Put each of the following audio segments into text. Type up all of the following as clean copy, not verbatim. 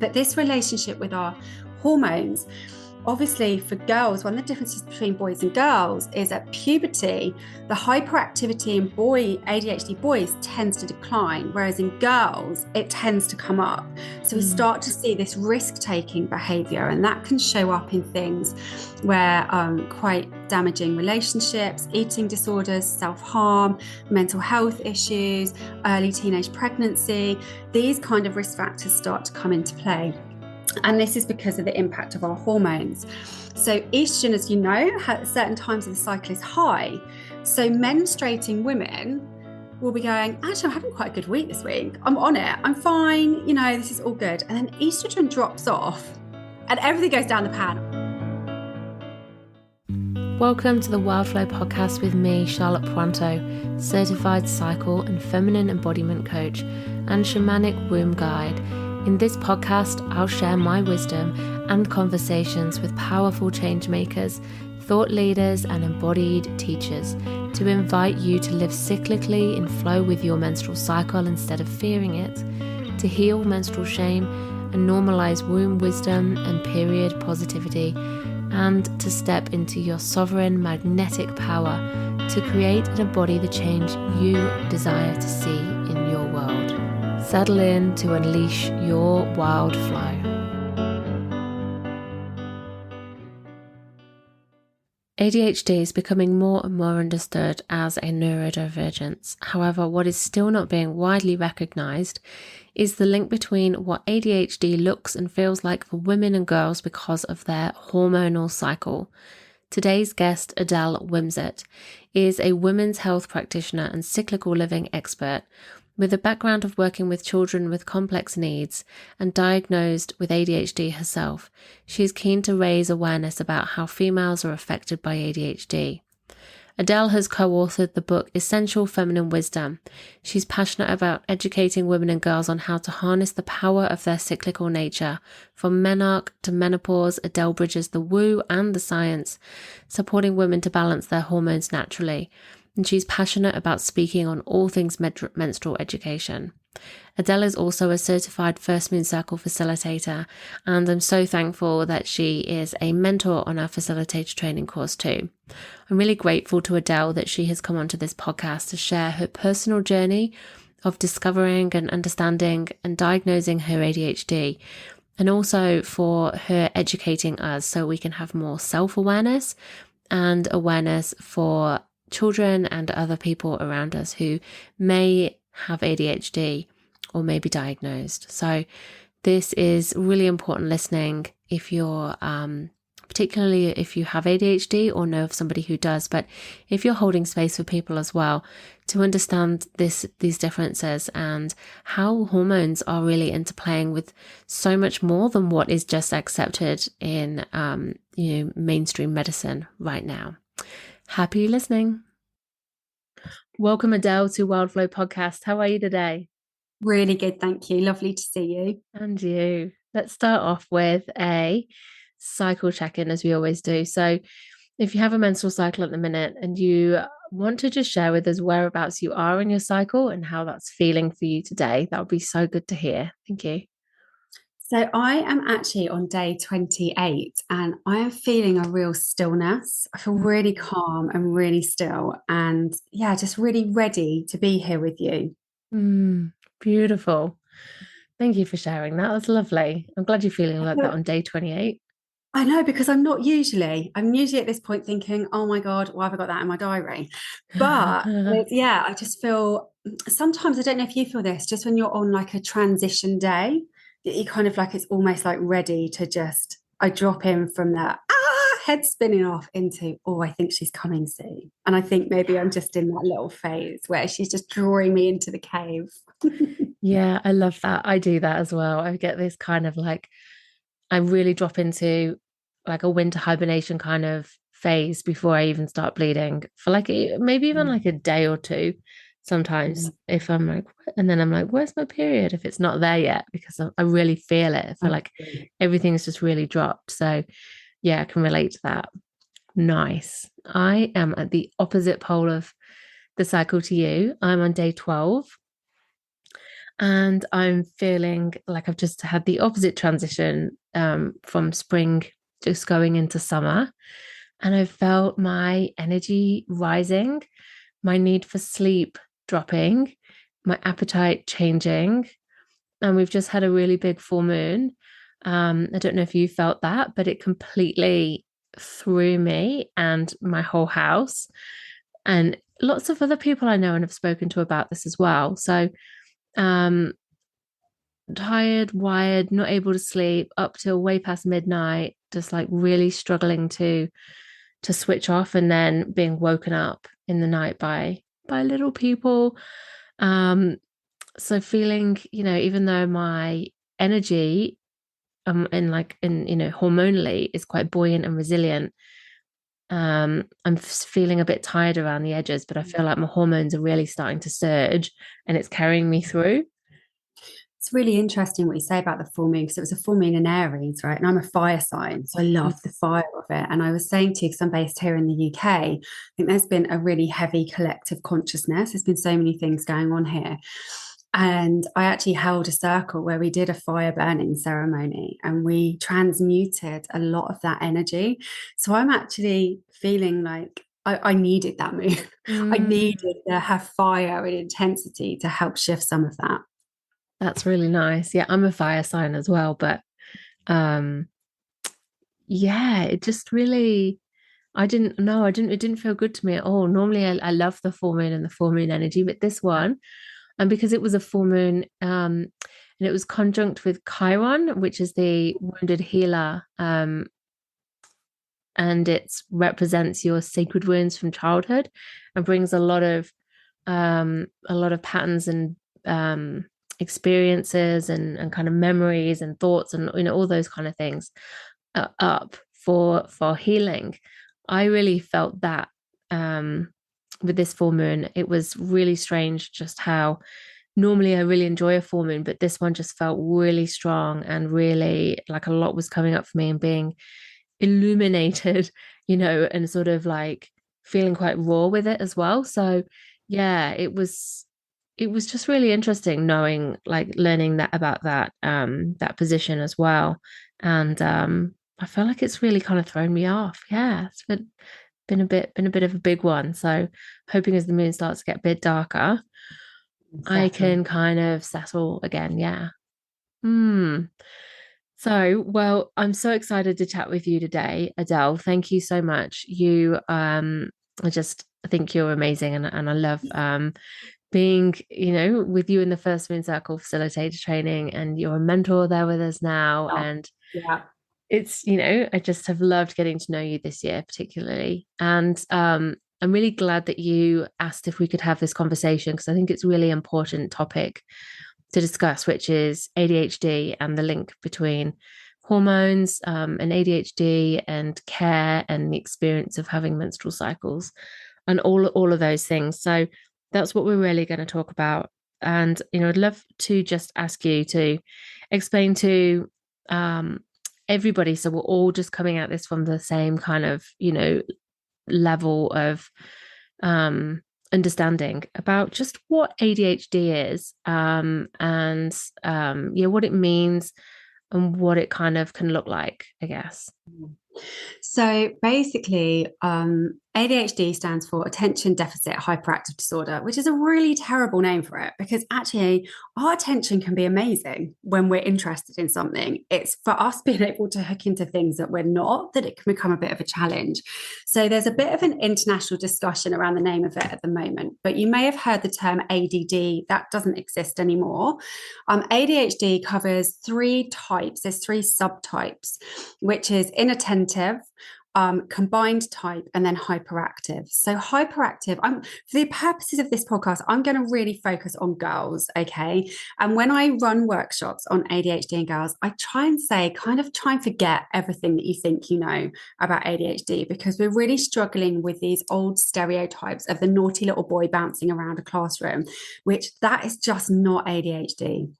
But this relationship with our hormones, obviously for girls, one of the differences between boys and girls is at puberty, the hyperactivity in ADHD boys tends to decline, whereas in girls, it tends to come up. So we start to see this risk-taking behavior, and that can show up in things where quite damaging relationships, eating disorders, self-harm, mental health issues, early teenage pregnancy. These kind of risk factors start to come into play. And this is because of the impact of our hormones. So estrogen, as you know, at certain times of the cycle is high. So menstruating women will be going, actually, I'm having quite a good week this week. I'm on it. I'm fine. You know, this is all good. And then estrogen drops off and everything goes down the pan. Welcome to the Wildflow podcast with me, Charlotte Puanto, certified cycle and feminine embodiment coach and shamanic womb guide. In this podcast, I'll share my wisdom and conversations with powerful change makers, thought leaders, and embodied teachers to invite you to live cyclically in flow with your menstrual cycle instead of fearing it, to heal menstrual shame and normalize womb wisdom and period positivity, and to step into your sovereign magnetic power to create and embody the change you desire to see in your world. Settle in to unleash your wild flow. ADHD is becoming more and more understood as a neurodivergence. However, what is still not being widely recognised is the link between what ADHD looks and feels like for women and girls because of their hormonal cycle. Today's guest, Adele Wimsett, is a women's health practitioner and cyclical living expert with a background of working with children with complex needs and diagnosed with ADHD herself. She is keen to raise awareness about how females are affected by ADHD. Adele has co-authored the book Essential Feminine Wisdom. She's passionate about educating women and girls on how to harness the power of their cyclical nature. From Menarche to Menopause, Adele bridges the woo and the science, supporting women to balance their hormones naturally. And she's passionate about speaking on all things menstrual education. Adele is also a certified First Moon Circle facilitator, and I'm so thankful that she is a mentor on our facilitator training course too. I'm really grateful to Adele that she has come onto this podcast to share her personal journey of discovering and understanding and diagnosing her ADHD, and also for her educating us so we can have more self-awareness and awareness for children and other people around us who may have ADHD or may be diagnosed. So this is really important listening if you're, particularly if you have ADHD or know of somebody who does, but if you're holding space for people as well, to understand these differences and how hormones are really interplaying with so much more than what is just accepted in, mainstream medicine right now. Happy listening. Welcome, Adele, to Wildflow Podcast. How are you today? Really good, thank you. Lovely to see you. And you. Let's start off with a cycle check-in, as we always do. So if you have a menstrual cycle at the minute and you want to just share with us whereabouts you are in your cycle and how that's feeling for you today, that would be so good to hear. Thank you. So I am actually on day 28 and I am feeling a real stillness. I feel really calm and really still and just really ready to be here with you. Beautiful. Thank you for sharing that. That's lovely. I'm glad you're feeling like that on day 28. I know, because I'm usually at this point thinking, oh my God, why have I got that in my diary? But I just feel, sometimes, I don't know if you feel this, just when you're on like a transition day, you kind of like, it's almost like ready to just, I drop in from that head spinning off into, oh, I think she's coming soon. And I think maybe I'm just in that little phase where she's just drawing me into the cave. Yeah, I love that. I do that as well. I get this kind of like, I really drop into like a winter hibernation kind of phase before I even start bleeding for like maybe even like a day or two. Sometimes if I'm like, and then I'm like, where's my period? If it's not there yet, because I really feel it. I feel like everything's just really dropped. So yeah, I can relate to that. Nice. I am at the opposite pole of the cycle to you. I'm on day 12. And I'm feeling like I've just had the opposite transition from spring just going into summer. And I felt my energy rising, my need for sleep dropping, my appetite changing. And we've just had a really big full moon. I don't know if you felt that, but it completely threw me and my whole house. And lots of other people I know and have spoken to about this as well. So, um, tired, wired, not able to sleep up till way past midnight, just like really struggling to switch off, and then being woken up in the night by little people. Um, so feeling, even though my energy hormonally is quite buoyant and resilient, I'm feeling a bit tired around the edges, but I feel like my hormones are really starting to surge and it's carrying me through. It's really interesting what you say about the full moon, because it was a full moon in Aries, right? And I'm a fire sign, so I love the fire of it. And I was saying to you, because I'm based here in the UK, I think there's been a really heavy collective consciousness. There's been so many things going on here. And I actually held a circle where we did a fire burning ceremony and we transmuted a lot of that energy. So I'm actually feeling like I needed that move. I Mm, needed to have fire and intensity to help shift some of that. that's really nice. Yeah, I'm a fire sign as well, but um yeah, it just really it didn't feel good to me at all. Normally I love the full moon and the full moon energy, but this one, and because it was a full moon, and it was conjunct with Chiron, which is the wounded healer, and it represents your sacred wounds from childhood and brings a lot of patterns and experiences and kind of memories and thoughts and all those kind of things up for healing. I really felt that with this full moon. It was really strange just how normally I really enjoy a full moon, but this one just felt really strong and really like a lot was coming up for me and being illuminated, and sort of like feeling quite raw with it as well. So yeah, it was just really interesting knowing, like learning that about that position as well. And I feel like it's really kind of thrown me off. Yeah, it's been a bit of a big one. So hoping as the moon starts to get a bit darker, I Settle. can kind of settle again. Yeah. Hmm. So, well, I'm so excited to chat with you today, Adele. Thank you so much. I think you're amazing, and I love being, with you in the First Moon Circle facilitator training, and you're a mentor there with us now. Oh, And yeah. it's, I just have loved getting to know you this year, particularly. And I'm really glad that you asked if we could have this conversation because I think it's a really important topic to discuss, which is ADHD and the link between hormones and ADHD and care and the experience of having menstrual cycles and all of those things. So that's what we're really going to talk about. And I'd love to just ask you to explain to um, everybody, so we're all just coming at this from the same kind of level of um understanding about just what ADHD is, and yeah, what it means and what it kind of can look like, I guess. So basically, ADHD stands for Attention Deficit Hyperactive Disorder, which is a really terrible name for it because actually our attention can be amazing when we're interested in something. It's for us being able to hook into things that we're not, that it can become a bit of a challenge. So there's a bit of an international discussion around the name of it at the moment, but you may have heard the term ADD. That doesn't exist anymore. ADHD covers three types. There's three subtypes, which is inattentive, combined type, and then hyperactive. So hyperactive, for the purposes of this podcast, I'm going to really focus on girls, okay? And when I run workshops on ADHD and girls, I try and say, kind of try and forget everything that you think you know about ADHD, because we're really struggling with these old stereotypes of the naughty little boy bouncing around a classroom, which that is just not ADHD.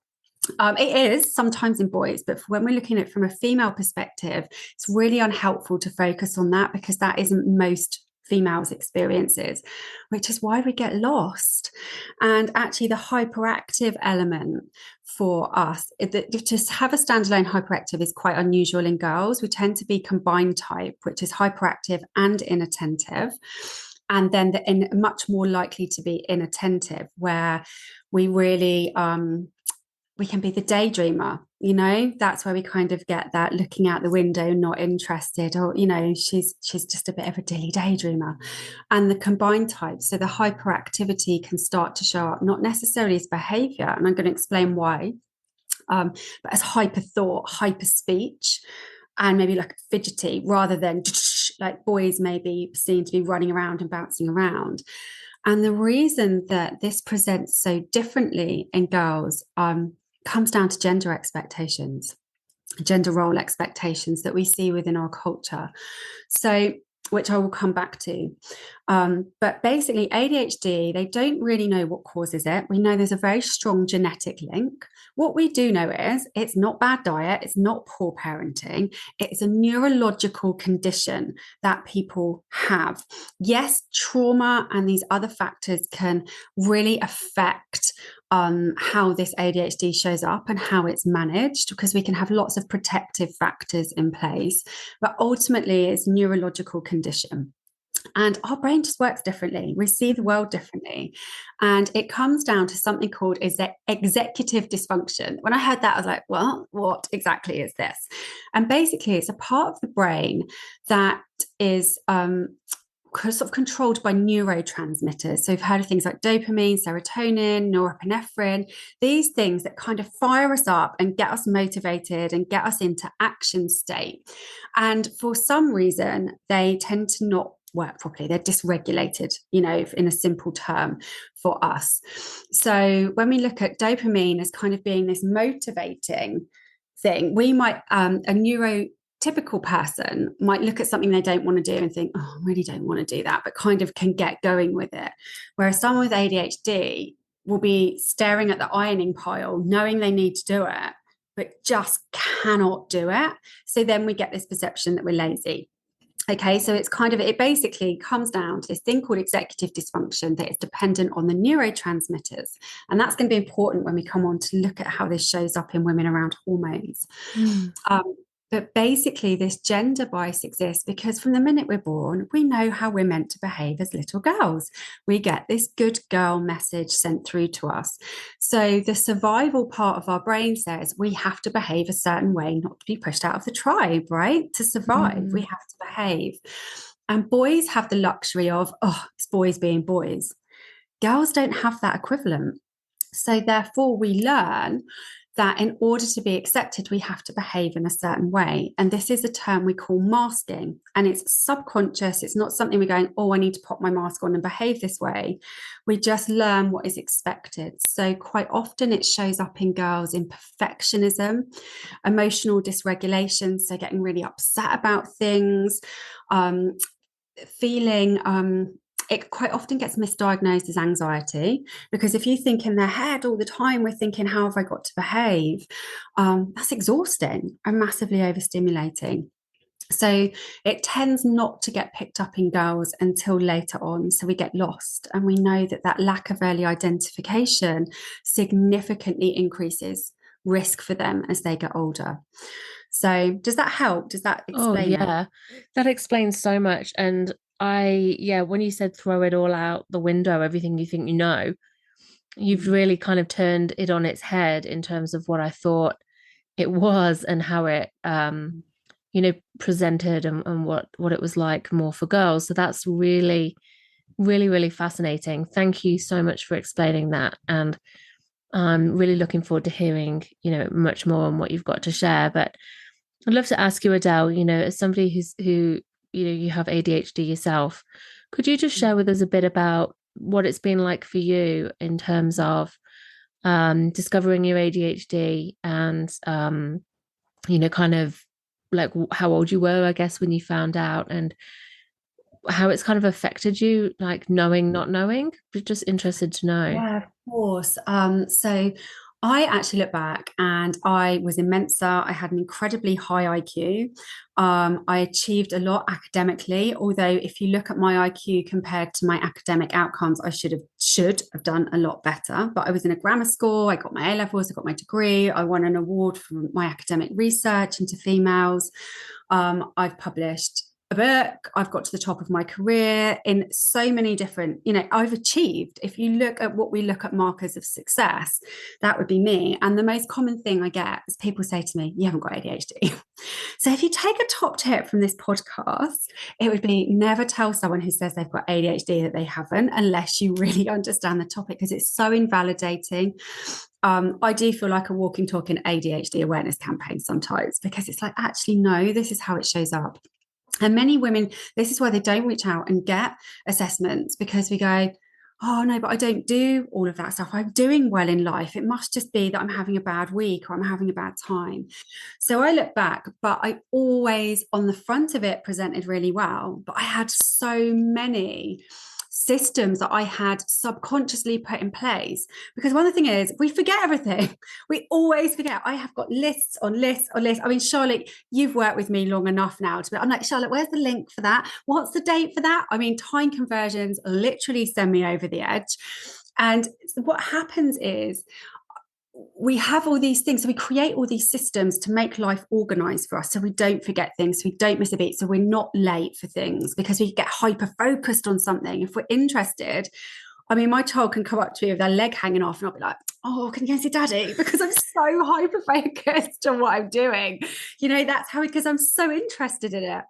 It is sometimes in boys, but when we're looking at it from a female perspective, it's really unhelpful to focus on that because that isn't most females' experiences, which is why we get lost. And actually, the hyperactive element for us, to have a standalone hyperactive is quite unusual in girls. We tend to be combined type, which is hyperactive and inattentive. And then much more likely to be inattentive, where we really we can be the daydreamer, that's where we kind of get that looking out the window, not interested, or she's just a bit of a dilly daydreamer. And the combined type, so the hyperactivity can start to show up not necessarily as behavior, and I'm going to explain why, but as hyper thought, hyper speech, and maybe like fidgety, rather than like boys may be seen to be running around and bouncing around. And the reason that this presents so differently in girls comes down to gender expectations, gender role expectations that we see within our culture. So, which I will come back to. But basically, ADHD, they don't really know what causes it. We know there's a very strong genetic link. What we do know is it's not bad diet, it's not poor parenting, it's a neurological condition that people have. Yes, trauma and these other factors can really affect how this ADHD shows up and how it's managed, because we can have lots of protective factors in place, but ultimately it's a neurological condition. And our brain just works differently. We see the world differently. And it comes down to something called executive dysfunction. When I heard that, I was like, well, what exactly is this? And basically, it's a part of the brain that is sort of controlled by neurotransmitters. So you've heard of things like dopamine, serotonin, norepinephrine, these things that kind of fire us up and get us motivated and get us into action state. And for some reason, they tend to not work properly. They're dysregulated, in a simple term for us. So when we look at dopamine as kind of being this motivating thing, we might, a neurotypical person might look at something they don't want to do and think, oh, I really don't want to do that, but kind of can get going with it. Whereas someone with ADHD will be staring at the ironing pile, knowing they need to do it, but just cannot do it. So then we get this perception that we're lazy. Okay, so it basically comes down to this thing called executive dysfunction that is dependent on the neurotransmitters. And that's going to be important when we come on to look at how this shows up in women around hormones. But basically, this gender bias exists because from the minute we're born, we know how we're meant to behave as little girls. We get this good girl message sent through to us. So the survival part of our brain says we have to behave a certain way, not to be pushed out of the tribe, right? To survive, we have to behave. And boys have the luxury of, it's boys being boys. Girls don't have that equivalent. So therefore, we learn that in order to be accepted, we have to behave in a certain way. And this is a term we call masking. And it's subconscious. It's not something we're going, I need to pop my mask on and behave this way. We just learn what is expected. So quite often it shows up in girls in perfectionism, emotional dysregulation, so getting really upset about things, feeling it quite often gets misdiagnosed as anxiety, because if you think in their head all the time, we're thinking, how have I got to behave? That's exhausting and massively overstimulating. So it tends not to get picked up in girls until later on. So we get lost. And we know that lack of early identification significantly increases risk for them as they get older. So does that help? Does that explain it? That explains so much. And when you said throw it all out the window, everything you think you've really kind of turned it on its head in terms of what I thought it was and how it presented and what it was like more for girls. So that's really, really, really fascinating. Thank you so much for explaining that. And I'm really looking forward to hearing, much more on what you've got to share. But I'd love to ask you, Adele, as somebody who you have ADHD yourself, could you just share with us a bit about what it's been like for you in terms of discovering your ADHD and, kind of like how old you were, I guess, when you found out, and how it's kind of affected you, like knowing, not knowing? We're just interested to know. Yeah, of course. So I actually look back and I was in Mensa. I had an incredibly high IQ. I achieved a lot academically, although if you look at my IQ compared to my academic outcomes, I should have done a lot better. But I was in a grammar school. I got my A levels. I got my degree. I won an award for my academic research into females. I've published a book. I've got to the top of my career in so many different, I've achieved. If you look at what we look at markers of success, that would be me. And the most common thing I get is people say to me, you haven't got ADHD. So if you take a top tip from this podcast, it would be never tell someone who says they've got ADHD that they haven't, unless you really understand the topic, because it's so invalidating. I do feel like a walking, talking ADHD awareness campaign sometimes, because it's like, actually, no, this is how it shows up. And many women, this is why they don't reach out and get assessments, because we go, oh no, but I don't do all of that stuff. I'm doing well in life. It must just be that I'm having a bad week or I'm having a bad time. So I look back, but I always, on the front of it, presented really well. But I had so many systems that I had subconsciously put in place, because one of the things is we forget everything. We always forget. I have got lists on lists on lists. I mean, Charlotte, you've worked with me long enough now to be, I'm like, Charlotte, where's the link for that? What's the date for that? I mean, time conversions literally send me over the edge. And what happens is we have all these things. So we create all these systems to make life organized for us, so we don't forget things, so we don't miss a beat, so we're not late for things, because we get hyper focused on something. If we're interested, I mean, my child can come up to me with their leg hanging off and I'll be like, oh, can you go see daddy? Because I'm so hyper focused on what I'm doing. That's how, because I'm so interested in it.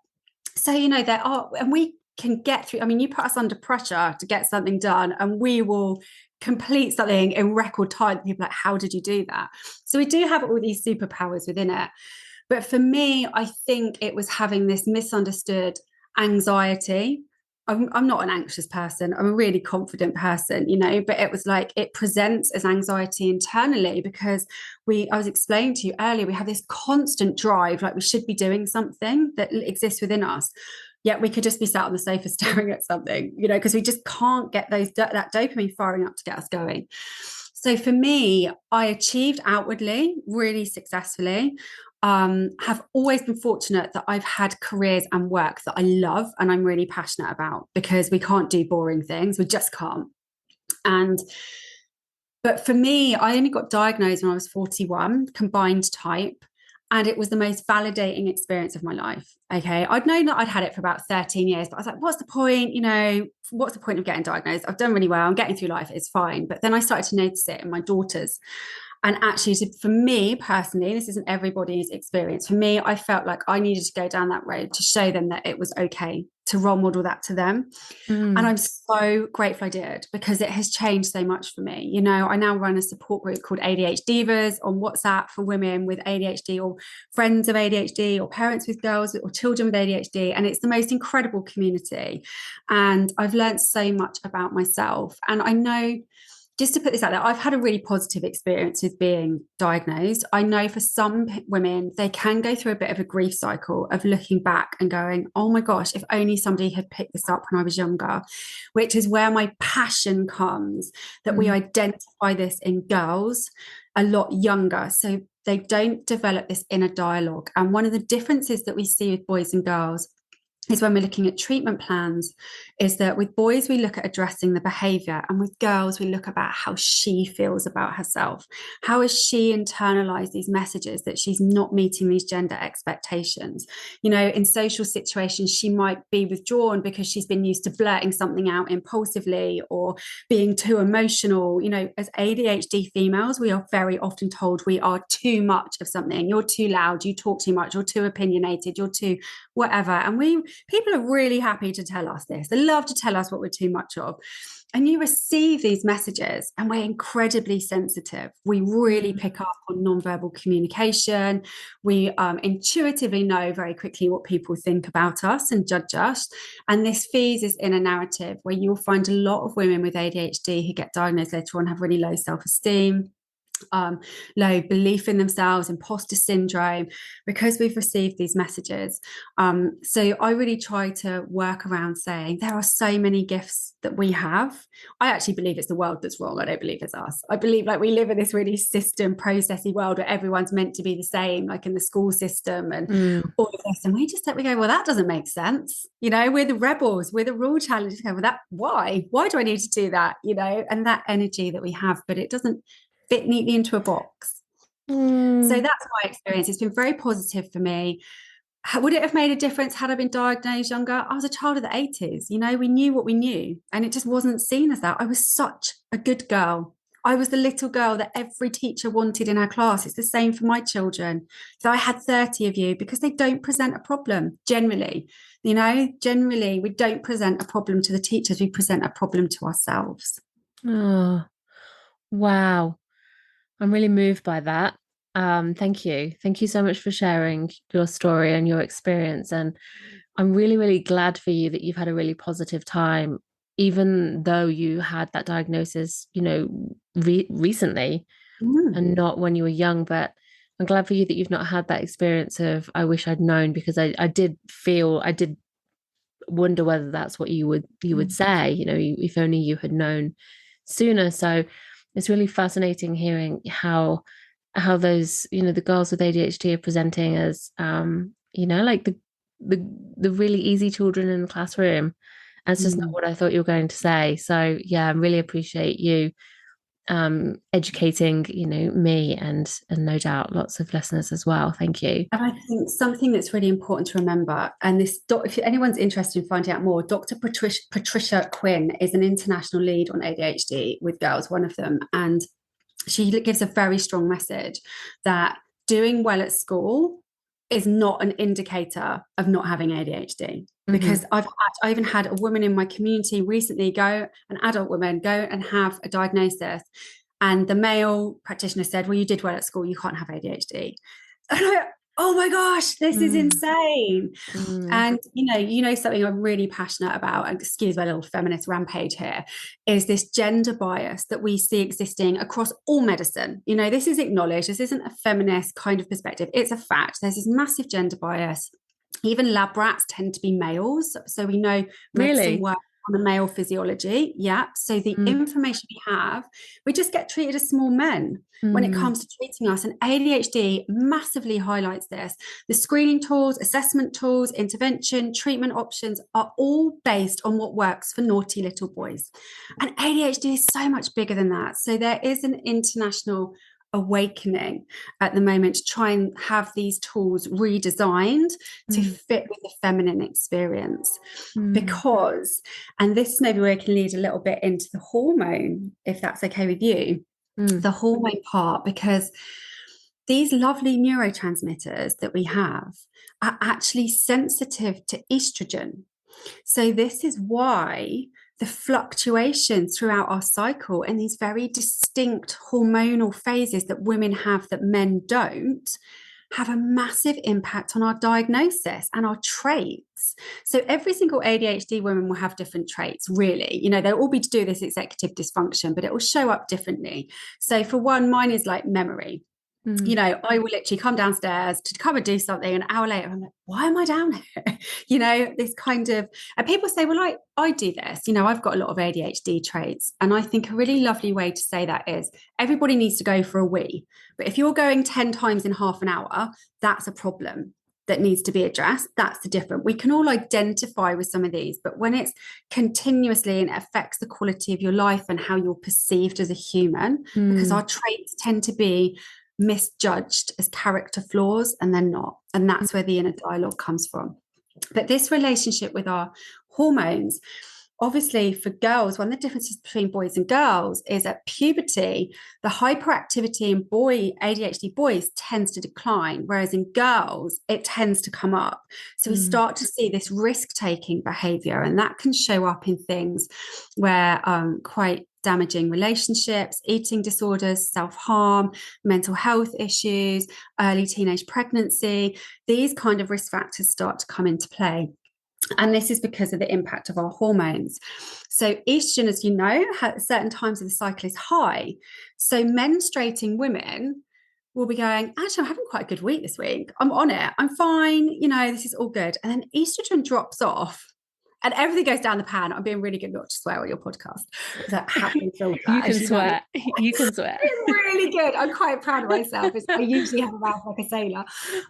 So, there are, and we can get through. I mean, you put us under pressure to get something done and we will complete something in record time. People are like, how did you do that? So we do have all these superpowers within it. But for me, I think it was having this misunderstood anxiety. I'm not an anxious person. I'm a really confident person, but it was like it presents as anxiety internally, because I was explaining to you earlier, we have this constant drive, like we should be doing something that exists within us. Yet we could just be sat on the sofa staring at something, because we just can't get that dopamine firing up to get us going. So for me, I achieved outwardly really successfully. Have always been fortunate that I've had careers and work that I love and I'm really passionate about, because we can't do boring things. We just can't. But for me, I only got diagnosed when I was 41, combined type. And it was the most validating experience of my life. Okay. I'd known that I'd had it for about 13 years, but I was like, what's the point? What's the point of getting diagnosed? I've done really well. I'm getting through life. It's fine. But then I started to notice it in my daughters. And actually, for me personally, this isn't everybody's experience. For me, I felt like I needed to go down that road to show them that it was okay, to role model that to them. And I'm so grateful I did, because it has changed so much for me. I now run a support group called ADHDivas on WhatsApp for women with ADHD, or friends of ADHD, or parents with girls or children with ADHD. And it's the most incredible community. And I've learned so much about myself. And I know, just to put this out there, I've had a really positive experience with being diagnosed. I know for some women, they can go through a bit of a grief cycle of looking back and going, oh my gosh, if only somebody had picked this up when I was younger, which is where my passion comes, that we identify this in girls a lot younger. So they don't develop this inner dialogue. And one of the differences that we see with boys and girls is when we're looking at treatment plans, is that with boys, we look at addressing the behavior, and with girls, we look about how she feels about herself. How has she internalized these messages that she's not meeting these gender expectations? In social situations, she might be withdrawn because she's been used to blurting something out impulsively or being too emotional. As ADHD females, we are very often told we are too much of something. You're too loud, you talk too much, you're too opinionated, you're too whatever. And people are really happy to tell us this. They love to tell us what we're too much of. And you receive these messages, and we're incredibly sensitive. We really pick up on nonverbal communication. We intuitively know very quickly what people think about us and judge us. And this feeds this inner narrative, where you'll find a lot of women with ADHD who get diagnosed later on have really low self-esteem. um, low belief in themselves, imposter syndrome, because we've received these messages. So I really try to work around saying there are so many gifts that we have. I actually believe it's the world that's wrong. I don't believe it's us. I believe like we live in this really system processy world where everyone's meant to be the same, like in the school system and all of this. And we go, well, that doesn't make sense. We're the rebels, we're the rule challengers. Well, why do I need to do that? And that energy that we have, but it doesn't fit neatly into a box. So that's my experience. It's been very positive for me. Would it have made a difference had I been diagnosed younger? I was a child of the 80s. We knew what we knew, and it just wasn't seen as that. I was such a good girl. I was the little girl that every teacher wanted in our class. It's the same for my children. So I had 30 of you because they don't present a problem generally. Generally, we don't present a problem to the teachers. We present a problem to ourselves. Oh, wow. I'm really moved by that. Thank you. Thank you so much for sharing your story and your experience. And I'm really, really glad for you that you've had a really positive time, even though you had that diagnosis, recently and not when you were young. But I'm glad for you that you've not had that experience of, I wish I'd known, because I did wonder whether that's what you would say, if only you had known sooner. So it's really fascinating hearing how those, the girls with ADHD are presenting as, like the really easy children in the classroom. And it's just not what I thought you were going to say. So yeah, I really appreciate you educating, me and no doubt lots of listeners as well. Thank you. And I think something that's really important to remember, and if anyone's interested in finding out more, Dr. Patricia Quinn is an international lead on ADHD with girls, one of them, and she gives a very strong message that doing well at school is not an indicator of not having ADHD. Because I even had a woman in my community recently an adult woman go and have a diagnosis, and the male practitioner said, well, you did well at school, you can't have ADHD. And I, oh my gosh, this is insane. And something I'm really passionate about, and excuse my little feminist rampage here, is this gender bias that we see existing across all medicine. This is acknowledged. This isn't a feminist kind of perspective. It's a fact. There's this massive gender bias. Even lab rats tend to be males. So we know medicine works on the male physiology. Yeah. So the information we have, we just get treated as small men when it comes to treating us. And ADHD massively highlights this. The screening tools, assessment tools, intervention, treatment options are all based on what works for naughty little boys. And ADHD is so much bigger than that. So there is an international awakening at the moment to try and have these tools redesigned to fit with the feminine experience. Because, and this maybe where I can lead a little bit into the hormone, if that's okay with you, the hormone part, because these lovely neurotransmitters that we have are actually sensitive to estrogen. So this is why the fluctuations throughout our cycle and these very distinct hormonal phases that women have that men don't have a massive impact on our diagnosis and our traits. So every single ADHD woman will have different traits, really. They'll all be to do this executive dysfunction, but it will show up differently. So for one, mine is like memory. I will literally come downstairs to come and do something. An hour later, I'm like, why am I down here? This kind of, and people say, well, I do this, I've got a lot of ADHD traits. And I think a really lovely way to say that is everybody needs to go for a wee. But if you're going 10 times in half an hour, that's a problem that needs to be addressed. That's the difference. We can all identify with some of these, but when it's continuously and it affects the quality of your life and how you're perceived as a human, because our traits tend to be misjudged as character flaws, and they're not. And that's where the inner dialogue comes from. But this relationship with our hormones, obviously for girls, one of the differences between boys and girls is at puberty, the hyperactivity in ADHD boys tends to decline, whereas in girls, it tends to come up. So we start to see this risk-taking behavior, and that can show up in things where quite damaging relationships, eating disorders, self-harm, mental health issues, early teenage pregnancy. These kind of risk factors start to come into play. And this is because of the impact of our hormones. So estrogen, as you know, at certain times of the cycle is high. So menstruating women will be going, actually, I'm having quite a good week this week. I'm on it. I'm fine. This is all good. And then estrogen drops off and everything goes down the pan. I'm being really good not to swear on your podcast. That happened so You can swear. You can swear. It's really good. I'm quite proud of myself. I usually have a mouth like a sailor.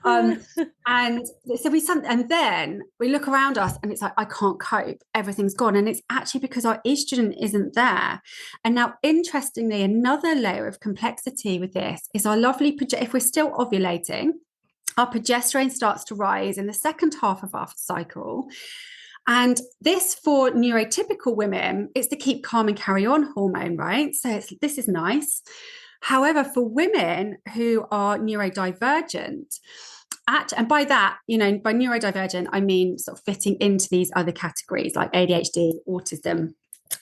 And so and then we look around us and it's like, I can't cope. Everything's gone. And it's actually because our estrogen isn't there. And now, interestingly, another layer of complexity with this is our lovely, if we're still ovulating, our progesterone starts to rise in the second half of our cycle. And this, for neurotypical women, it's the keep calm and carry on hormone, right? So this is nice. However, for women who are neurodivergent, and by that, by neurodivergent, I mean sort of fitting into these other categories like ADHD, autism,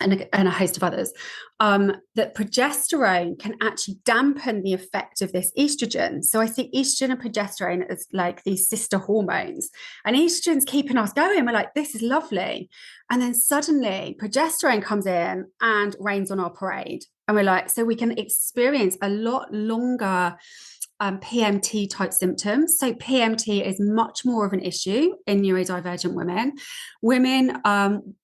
and a host of others, that progesterone can actually dampen the effect of this estrogen. So I see estrogen and progesterone as like these sister hormones, and estrogen's keeping us going. We're like, this is lovely. And then suddenly progesterone comes in and rains on our parade. And we're like, so we can experience a lot longer PMT type symptoms. So PMT is much more of an issue in neurodivergent women. Women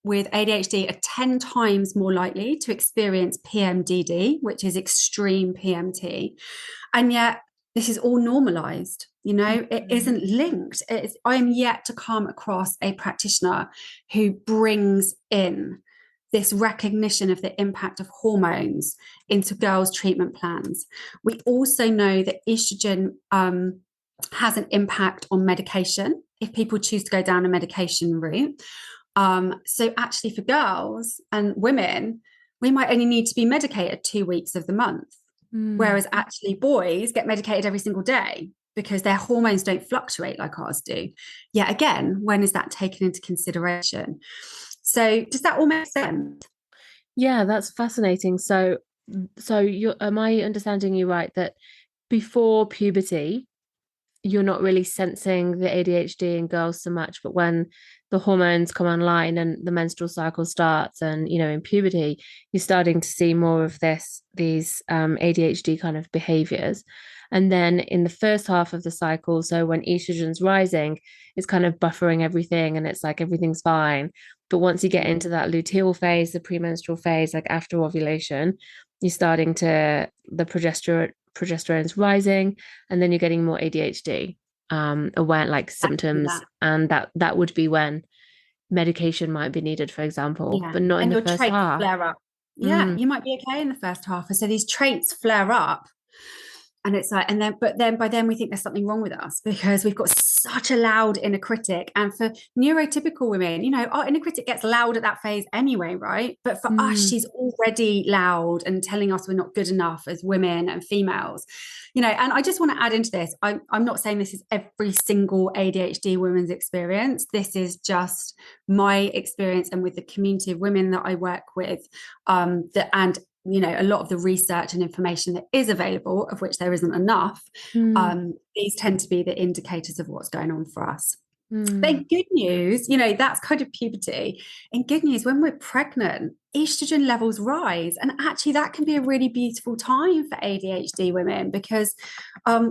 with ADHD are 10 times more likely to experience PMDD, which is extreme PMT. And yet this is all normalized. It isn't linked. I am yet to come across a practitioner who brings in this recognition of the impact of hormones into girls' treatment plans. We also know that estrogen has an impact on medication if people choose to go down a medication route. So actually for girls and women, we might only need to be medicated 2 weeks of the month, whereas actually boys get medicated every single day because their hormones don't fluctuate like ours do. Yet again, when is that taken into consideration? So does that all make sense? Yeah, that's fascinating. So am I understanding you right that before puberty, you're not really sensing the ADHD in girls so much, but when the hormones come online and the menstrual cycle starts and, in puberty, you're starting to see more of these ADHD kind of behaviors. And then in the first half of the cycle, so when estrogen's rising, it's kind of buffering everything and it's like everything's fine. But once you get into that luteal phase, the premenstrual phase, like after ovulation, you're starting to, the progesterone's rising, and then you're getting more ADHD, aware like symptoms, and that would be when medication might be needed, for example, but not in the first half. Flare up. Yeah, you might be okay in the first half. So these traits flare up. And it's like, but then by then we think there's something wrong with us because we've got such a loud inner critic. And for neurotypical women, our inner critic gets loud at that phase anyway, right? But for us, she's already loud and telling us we're not good enough as women and females, and I just want to add into this. I'm not saying this is every single ADHD woman's experience. This is just my experience and with the community of women that I work with, a lot of the research and information that is available, of which there isn't enough, these tend to be the indicators of what's going on for us. But good news, that's kind of puberty. And good news, when we're pregnant, estrogen levels rise. And actually that can be a really beautiful time for ADHD women because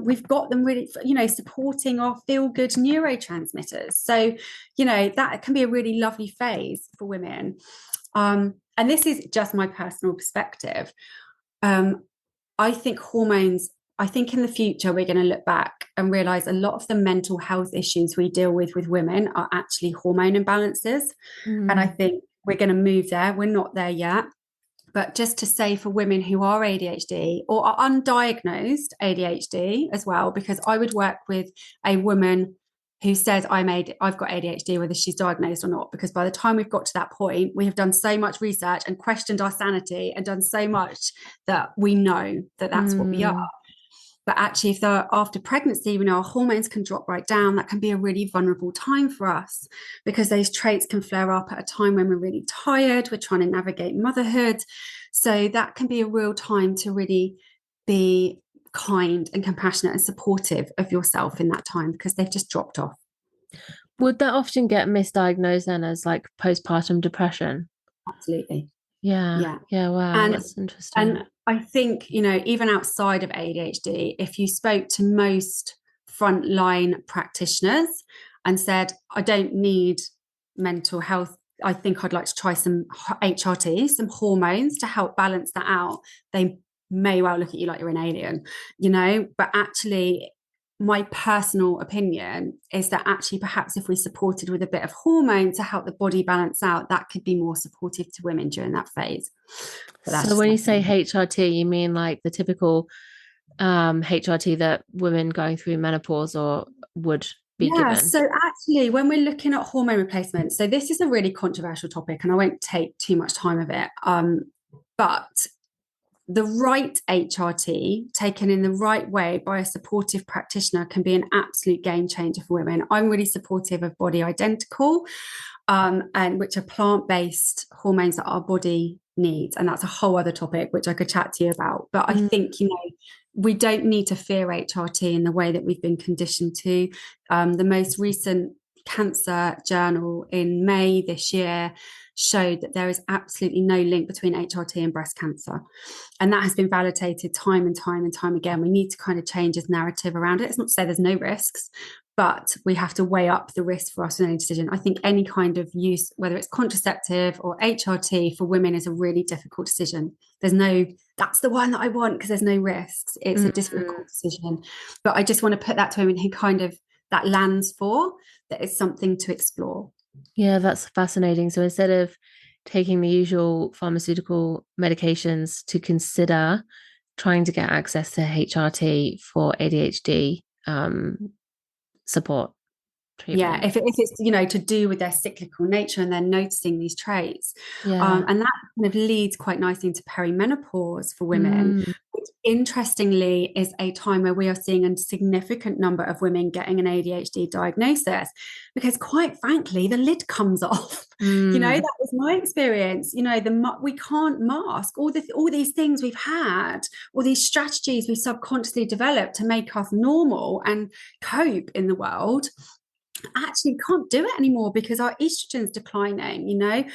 we've got them really, supporting our feel-good neurotransmitters. So, that can be a really lovely phase for women. And this is just my personal perspective. I think in the future, we're going to look back and realize a lot of the mental health issues we deal with women are actually hormone imbalances. And I think we're going to move there. We're not there yet. But just to say for women who are ADHD or are undiagnosed ADHD as well, because I would work with a woman who says I've got ADHD, whether she's diagnosed or not, because by the time we've got to that point, we have done so much research and questioned our sanity and done so much that we know that that's what we are. But actually, if they're after pregnancy, our hormones can drop right down. That can be a really vulnerable time for us because those traits can flare up at a time when we're really tired, we're trying to navigate motherhood. So that can be a real time to really be kind and compassionate and supportive of yourself in that time because they've just dropped off. Would that often get misdiagnosed then as like postpartum depression? Absolutely. Yeah. Yeah. Yeah. Wow. And That's interesting. and I think, even outside of ADHD, if you spoke to most frontline practitioners and said, I don't need mental health, I think I'd like to try some HRT, some hormones to help balance that out, they may well look at you like you're an alien, but actually my personal opinion is that actually perhaps if we supported with a bit of hormone to help the body balance out, that could be more supportive to women during that phase. But that's So just when my you say opinion. HRT, you mean like the typical HRT that women going through menopause or would be Yeah, given? so actually, when we're looking at hormone replacement, so this is a really controversial topic, and I won't take too much time of it. But the right HRT taken in the right way by a supportive practitioner can be an absolute game changer for women. I'm really supportive of Body Identical, and which are plant-based hormones that our body needs. And that's a whole other topic, which I could chat to you about. But I Mm, think, we don't need to fear HRT in the way that we've been conditioned to. The most recent cancer journal in May this year showed that there is absolutely no link between HRT and breast cancer. And that has been validated time and time and time again. We need to kind of change this narrative around it. It's not to say there's no risks, but we have to weigh up the risk for us in any decision. I think any kind of use, whether it's contraceptive or HRT for women, is a really difficult decision. There's no, that's the one that I want because there's no risks. It's a mm. difficult decision. But I just want to put that to women who kind of that lands for, that is something to explore. Yeah, that's fascinating. So instead of taking the usual pharmaceutical medications to consider trying to get access to HRT for ADHD support Yeah, treatment. if it's to do with their cyclical nature and they're noticing these traits, Yeah. and that kind of leads quite nicely into perimenopause for women, Mm, which interestingly is a time where we are seeing a significant number of women getting an ADHD diagnosis, because quite frankly, the lid comes off. mm, That was my experience. We can't mask all these things we've had, all these strategies we subconsciously developed to make us normal and cope in the world. Actually can't do it anymore because our estrogen's declining.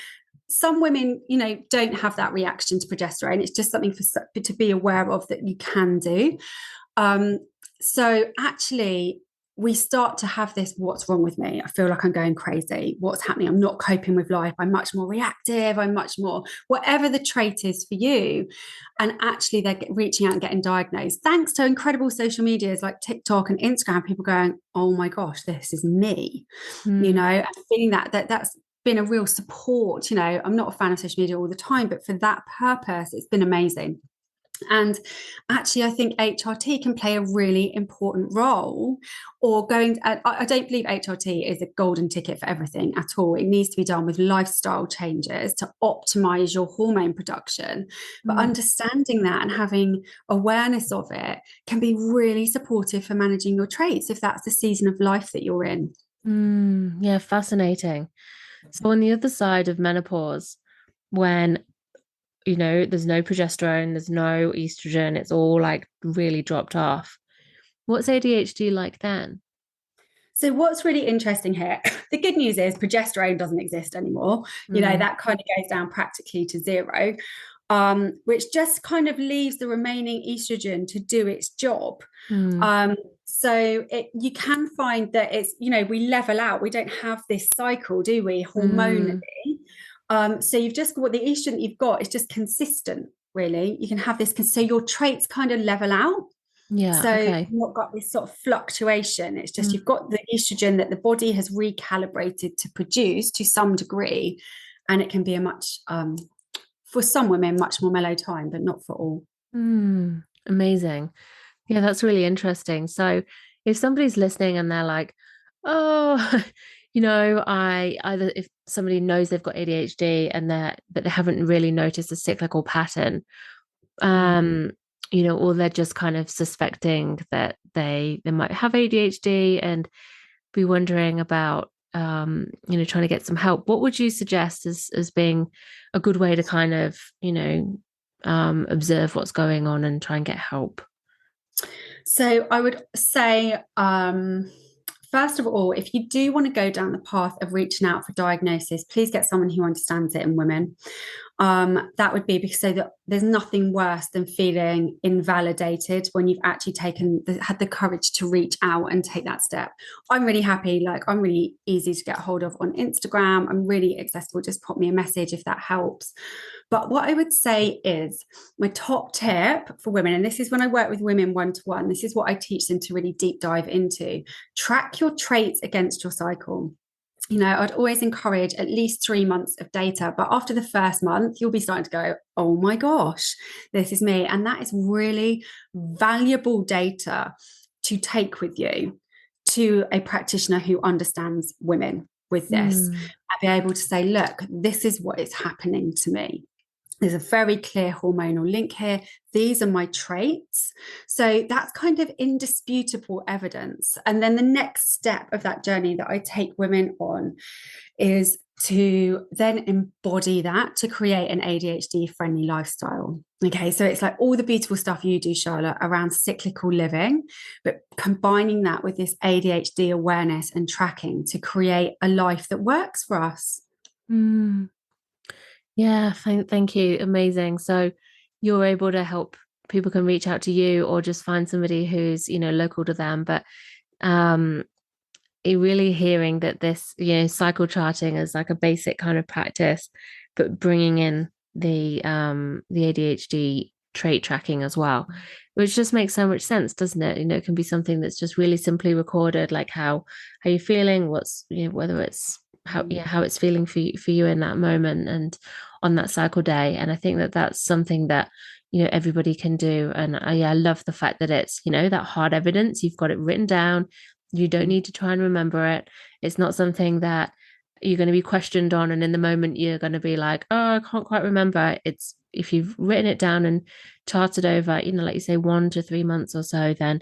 Some women don't have that reaction to progesterone. It's just something to be aware of that you can do. So actually we start to have this, what's wrong with me? I feel like I'm going crazy. What's happening? I'm not coping with life. I'm much more reactive. I'm much more, whatever the trait is for you. And actually they're reaching out and getting diagnosed. Thanks to incredible social medias like TikTok and Instagram, people going, oh my gosh, this is me, mm. and feeling that's been a real support. I'm not a fan of social media all the time, but for that purpose, it's been amazing. And actually, I think HRT can play a really important role. Or I don't believe HRT is a golden ticket for everything at all. It needs to be done with lifestyle changes to optimize your hormone production. But Mm. understanding that and having awareness of it can be really supportive for managing your traits if that's the season of life that you're in. Yeah, fascinating. So on the other side of menopause, when there's no progesterone, there's no estrogen, it's all like really dropped off. What's ADHD like then? So what's really interesting here, the good news is progesterone doesn't exist anymore. Mm, That kind of goes down practically to zero, which just kind of leaves the remaining estrogen to do its job. mm, Um, so you can find that we level out. We don't have this cycle, do we, hormonally? mm. So you've just got the estrogen you've got is just consistent, really. You can have this, so your traits kind of level out. Yeah, So you've okay. not got this sort of fluctuation. It's just Mm, you've got the estrogen that the body has recalibrated to produce to some degree, and it can be a much, for some women, much more mellow time, but not for all. amazing. Yeah, that's really interesting. So if somebody's listening and they're like, oh, I either if somebody knows they've got ADHD and but they haven't really noticed a cyclical pattern, Mm. um, or they're just kind of suspecting that they might have ADHD and be wondering about trying to get some help. What would you suggest as being a good way to kind of, observe what's going on and try and get help? So I would say, first of all, if you do want to go down the path of reaching out for diagnosis, please get someone who understands it in women. That would be because so that there's nothing worse than feeling invalidated when you've actually had the courage to reach out and take that step. I'm really happy, like I'm really easy to get hold of on Instagram. I'm really accessible. Just pop me a message if that helps. But what I would say is my top tip for women, and this is when I work with women one-to-one, this is what I teach them to really deep dive into: track your traits against your cycle. I'd always encourage at least 3 months of data, but after the first month, you'll be starting to go, oh my gosh, this is me. And that is really valuable data to take with you to a practitioner who understands women with this and be able to say, look, this is what is happening to me. There's a very clear hormonal link here. These are my traits. So that's kind of indisputable evidence. And then the next step of that journey that I take women on is to then embody that to create an ADHD friendly lifestyle. Okay, so it's like all the beautiful stuff you do, Charlotte, around cyclical living, but combining that with this ADHD awareness and tracking to create a life that works for us. Yeah, thank you. Amazing. So you're able to help, people can reach out to you or just find somebody who's, local to them. But really hearing that this, cycle charting is like a basic kind of practice, but bringing in the ADHD trait tracking as well, which just makes so much sense, doesn't it? It can be something that's just really simply recorded, like how you're feeling, what's, whether it's how it's feeling for you in that moment and on that cycle day. And I think that that's something that everybody can do. And I love the fact that it's that hard evidence. You've got it written down. You don't need to try and remember it. It's not something that you're going to be questioned on, and in the moment you're going to be like, oh, I can't quite remember. It's, if you've written it down and charted over, like you say, 1 to 3 months or so, then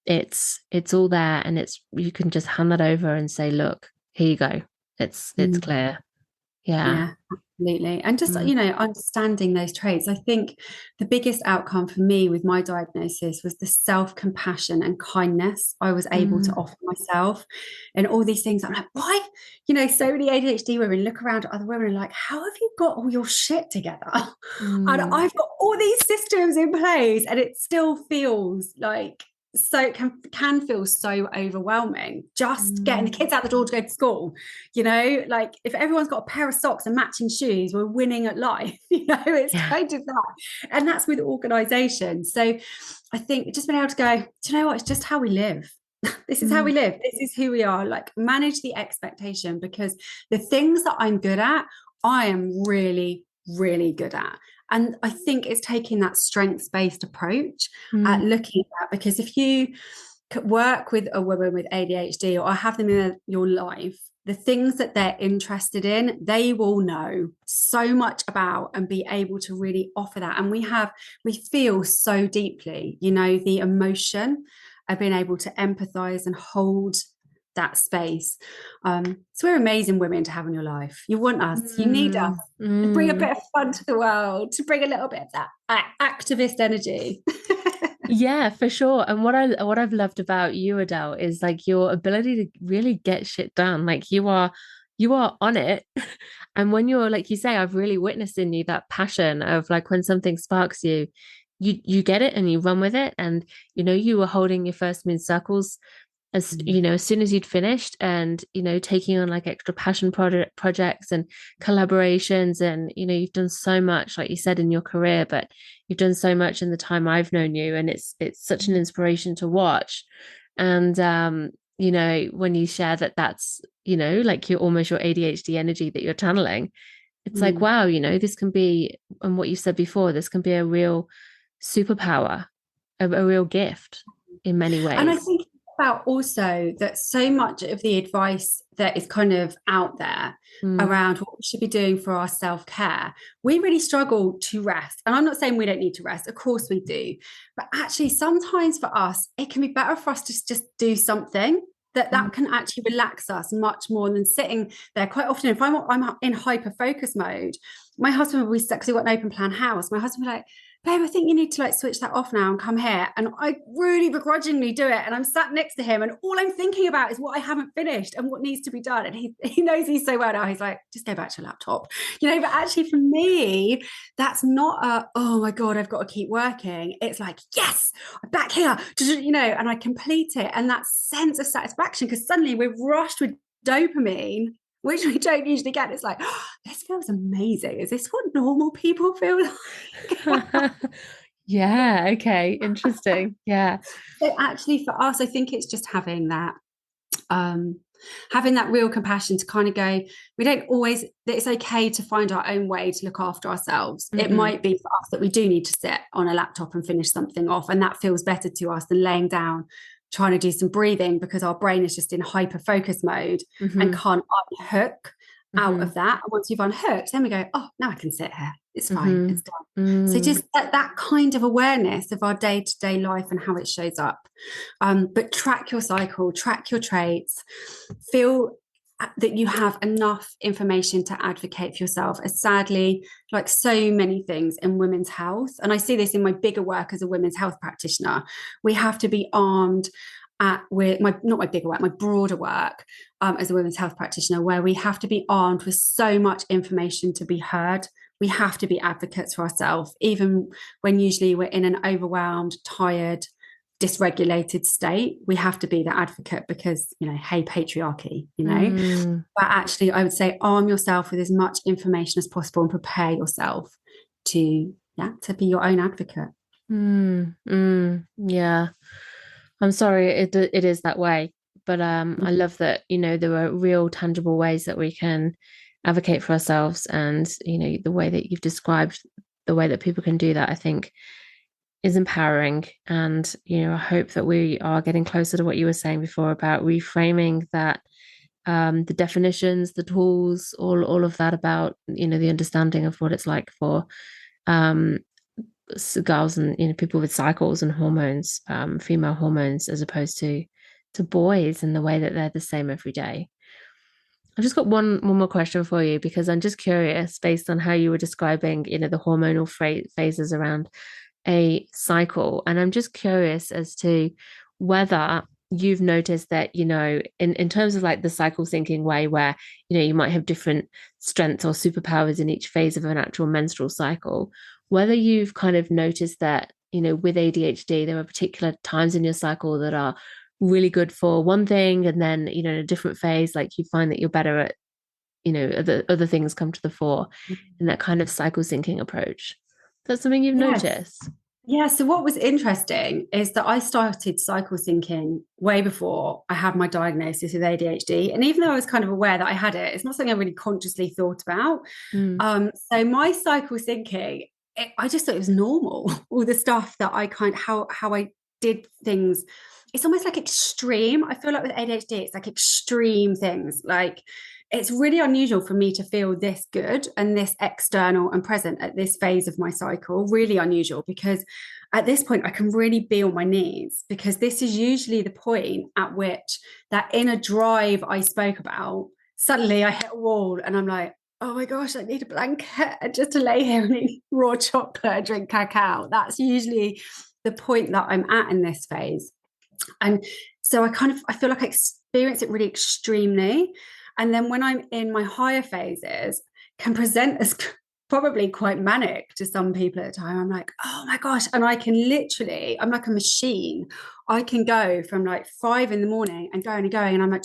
it's all there, and you can just hand that over and say, look, here you go. It's clear. Yeah, absolutely. And just, understanding those traits. I think the biggest outcome for me with my diagnosis was the self-compassion and kindness I was able to offer myself, and all these things. I'm like, why? So many ADHD women look around at other women and like, how have you got all your shit together? And I've got all these systems in place, and it still feels like, so it can feel so overwhelming just getting the kids out the door to go to school. Like if everyone's got a pair of socks and matching shoes, we're winning at life. It's kind of that, and that's with organization. So I think just being able to go, do you know what, it's just how we live. This is how we live. This is who we are. Like, manage the expectation, because the things that I'm good at, I am really, really good at. And I think it's taking that strengths-based approach at looking at, because if you work with a woman with ADHD or have them in your life, the things that they're interested in, they will know so much about and be able to really offer that. And we feel so deeply, the emotion of being able to empathize and hold that space. So we're amazing women to have in your life. You want us, you need us to bring a bit of fun to the world, to bring a little bit of that activist energy. Yeah, for sure. And what I've loved about you, Adele, is like your ability to really get shit done. Like you are on it. And when you're, like you say, I've really witnessed in you that passion of like when something sparks you, you get it and you run with it. And you were holding your first moon circles as soon as you'd finished, and taking on like extra passion projects and collaborations, and you've done so much, like you said, in your career, but you've done so much in the time I've known you, and it's such an inspiration to watch. And when you share that's like you're almost your ADHD energy that you're channeling, it's like, wow, this can be, and what you said before, this can be a real superpower, a real gift in many ways. And I think about also that so much of the advice that is kind of out there around what we should be doing for our self-care, we really struggle to rest. And I'm not saying we don't need to rest, of course we do, but actually sometimes for us it can be better for us to just do something that can actually relax us much more than sitting there. Quite often if I'm in hyper focus mode, my husband will be stuck, because we've got an open plan house, my husband will be like, babe, I think you need to like switch that off now and come here. And I really begrudgingly do it. And I'm sat next to him and all I'm thinking about is what I haven't finished and what needs to be done. And he knows me so well now. He's like, just go back to your laptop, but actually for me, that's not oh my God, I've got to keep working. It's like, yes, I'm back here, and I complete it. And that sense of satisfaction, because suddenly we're rushed with dopamine, which we don't usually get. It's like, oh, this feels amazing. Is this what normal people feel like? Yeah, okay, interesting. Yeah. So actually for us, I think it's just having that real compassion to kind of go, we don't always, it's okay to find our own way to look after ourselves. It might be for us that we do need to sit on a laptop and finish something off, and that feels better to us than laying down trying to do some breathing, because our brain is just in hyper focus mode and can't unhook out of that. And once you've unhooked, then we go, oh, now I can sit here, it's fine, it's done. So just that kind of awareness of our day-to-day life and how it shows up, but track your cycle, track your traits, feel that you have enough information to advocate for yourself, as sadly, like so many things in women's health, and I see this in my bigger work as a women's health practitioner, we have to be armed with my broader work as a women's health practitioner, where we have to be armed with so much information to be heard. We have to be advocates for ourselves, even when usually we're in an overwhelmed, tired, dysregulated state. We have to be the advocate because, hey, patriarchy, but actually I would say arm yourself with as much information as possible and prepare yourself to be your own advocate. Yeah, I'm sorry it is that way, but I love that there are real tangible ways that we can advocate for ourselves, and the way that you've described the way that people can do that, I think is empowering. And I hope that we are getting closer to what you were saying before about reframing that, the definitions, the tools, all of that, about the understanding of what it's like for girls and people with cycles and hormones, female hormones, as opposed to boys, and the way that they're the same every day. I've just got one more question for you, because I'm just curious, based on how you were describing the hormonal phases around a cycle, and I'm just curious as to whether you've noticed that in terms of like the cycle syncing way, where you might have different strengths or superpowers in each phase of an actual menstrual cycle, whether you've kind of noticed that with ADHD there are particular times in your cycle that are really good for one thing, and then in a different phase, like, you find that you're better at other things come to the fore in that kind of cycle syncing approach. That's something you've noticed? Yeah, so what was interesting is that I started cycle syncing way before I had my diagnosis with ADHD. And even though I was kind of aware that I had it, it's not something I really consciously thought about. So my cycle syncing, I just thought it was normal. All the stuff that how I did things, it's almost like extreme. I feel like with ADHD, it's like extreme things. Like, it's really unusual for me to feel this good and this external and present at this phase of my cycle. Really unusual, because at this point I can really be on my knees, because this is usually the point at which that inner drive I spoke about, suddenly I hit a wall and I'm like, oh my gosh, I need a blanket just to lay here and eat raw chocolate and drink cacao. That's usually the point that I'm at in this phase. And so I feel like I experience it really extremely. And then when I'm in my higher phases, can present as probably quite manic to some people at a time. I'm like, oh my gosh. And I can literally, I'm like a machine. I can go from like 5 a.m. and going and going. And I'm like,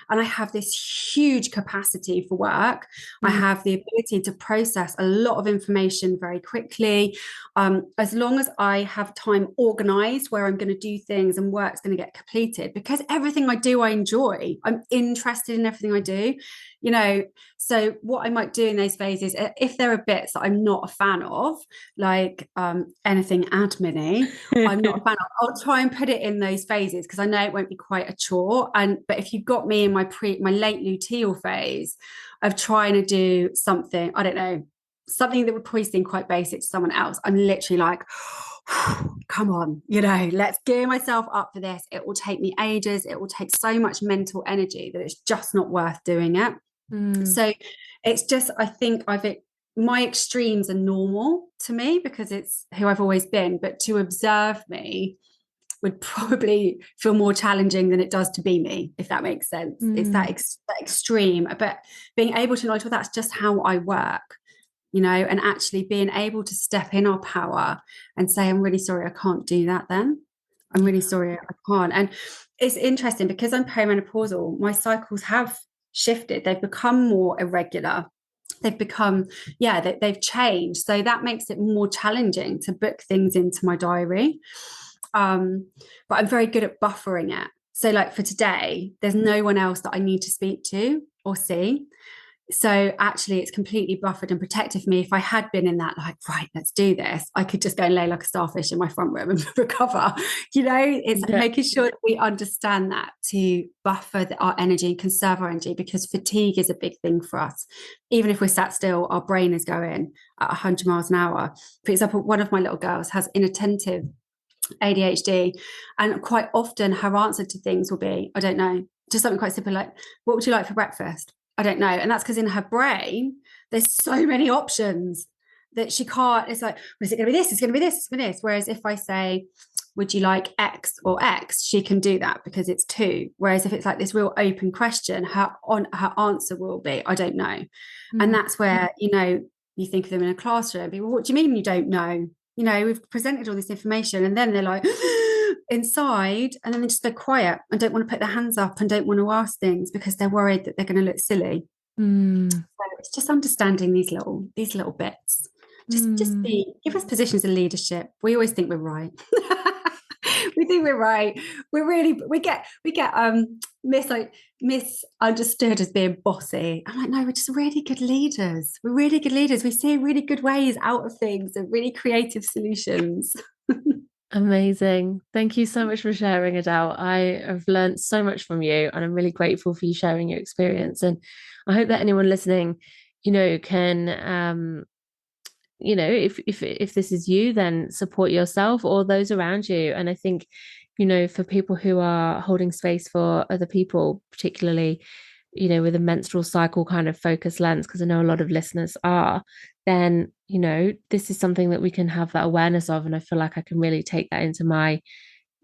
and I have this huge capacity for work. I have the ability to process a lot of information very quickly. As long as I have time organized where I'm going to do things and work's going to get completed, because everything I do, I enjoy. I'm interested in everything I do, so what I might do in those phases, if there are bits that I'm not a fan of, like anything admin-y, I'm not a fan of, I'll try and put it in those phases, because I know it won't be quite a chore. But if you've got me in my late luteal phase of trying to do something, I don't know, something that would probably seem quite basic to someone else, I'm literally like, come on, let's gear myself up for this. It will take me ages. It will take so much mental energy that it's just not worth doing it. So it's just, I think I've my extremes are normal to me because it's who I've always been, but to observe me would probably feel more challenging than it does to be me, if that makes sense. It's that extreme, but being able to acknowledge, well, that's just how I work, you know, and actually being able to step in our power and say, I'm really sorry, I can't do that then. I'm really sorry, I can't. And it's interesting because I'm perimenopausal, my cycles have shifted. They've become more irregular. They've become, they've changed. So that makes it more challenging to book things into my diary. But I'm very good at buffering it. So like for today, there's no one else that I need to speak to or see. So actually it's completely buffered and protected for me. If I had been in that, like, right, let's do this, I could just go and lay like a starfish in my front room and recover. You know, it's making sure that we understand that to buffer our energy, conserve our energy, because fatigue is a big thing for us. Even if we're sat still, our brain is going at 100 miles an hour. For example, one of my little girls has inattentive ADHD, and quite often her answer to things will be, I don't know, just something quite simple like, what would you like for breakfast? I don't know. And that's because in her brain, there's so many options that she can't, it's like, well, is it going to be this? It's going to be this, it's going to be this. Whereas if I say, would you like X or X? She can do that because it's two. Whereas if it's like this real open question, her answer will be, I don't know. And that's where, you know, you think of them in a classroom, well, what do you mean you don't know? You know, we've presented all this information and then they're like inside, and then they just go quiet and don't want to put their hands up and don't want to ask things because they're worried that they're going to look silly. So it's just understanding these little bits. Just give us positions of leadership. We always think we're right. We think we're right. We get misunderstood as being bossy. I'm like, no, we're just really good leaders. We're really good leaders. We see really good ways out of things and really creative solutions. Amazing. Thank you so much for sharing, Adele. I have learned so much from you and I'm really grateful for you sharing your experience. And I hope that anyone listening, you know, can you know, if this is you, then support yourself or those around you. And I think, you know, for people who are holding space for other people, particularly, you know, with a menstrual cycle kind of focus lens, because I know a lot of listeners are, then, you know, this is something that we can have that awareness of. And I feel like I can really take that into my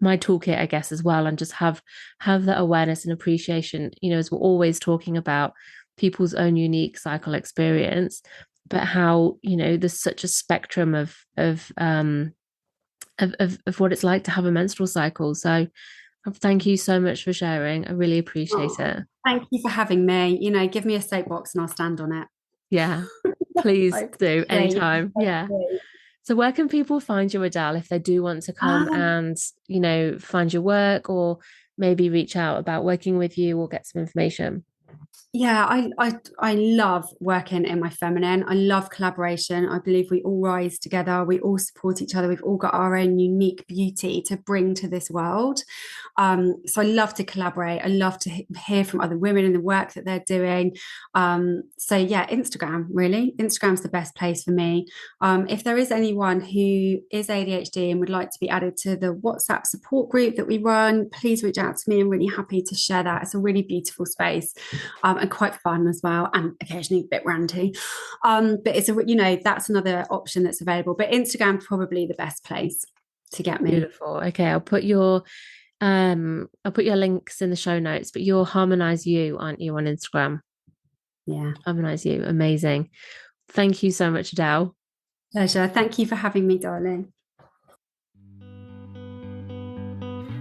toolkit, I guess, as well, and just have that awareness and appreciation, you know, as we're always talking about people's own unique cycle experience, but how, you know, there's such a spectrum of what it's like to have a menstrual cycle. So thank you so much for sharing. I really appreciate it. Thank you for having me. You know, give me a soapbox and I'll stand on it. Yeah, please do anytime. Yeah. So where can people find you, Adele, if they do want to come and, you know, find your work or maybe reach out about working with you or get some information? Yeah, I love working in my feminine. I love collaboration. I believe we all rise together. We all support each other. We've all got our own unique beauty to bring to this world. So I love to collaborate. I love to hear from other women in the work that they're doing. So yeah, Instagram, really. Instagram's the best place for me. If there is anyone who is ADHD and would like to be added to the WhatsApp support group that we run, please reach out to me. I'm really happy to share that. It's a really beautiful space. And quite fun as well, and occasionally a bit ranty. But it's that's another option that's available. But Instagram's probably the best place to get me. Beautiful. Okay, I'll put your links in the show notes. But you're Harmonize You, aren't you, on Instagram? Yeah, Harmonize You. Amazing. Thank you so much, Adele. Pleasure. Thank you for having me, darling.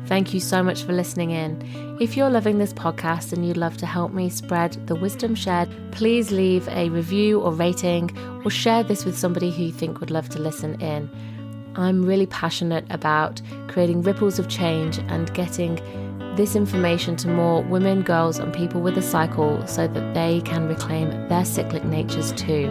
Thank you so much for listening in. If you're loving this podcast and you'd love to help me spread the wisdom shared, please leave a review or rating or share this with somebody who you think would love to listen in. I'm really passionate about creating ripples of change and getting this information to more women, girls, and people with a cycle so that they can reclaim their cyclic natures too.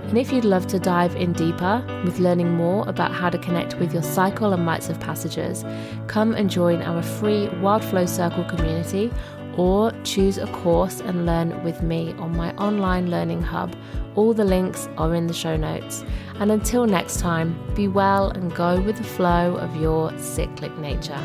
And if you'd love to dive in deeper with learning more about how to connect with your cycle and rites of passages, come and join our free Wild Flow Circle community or choose a course and learn with me on my online learning hub. All the links are in the show notes. And until next time, be well and go with the flow of your cyclic nature.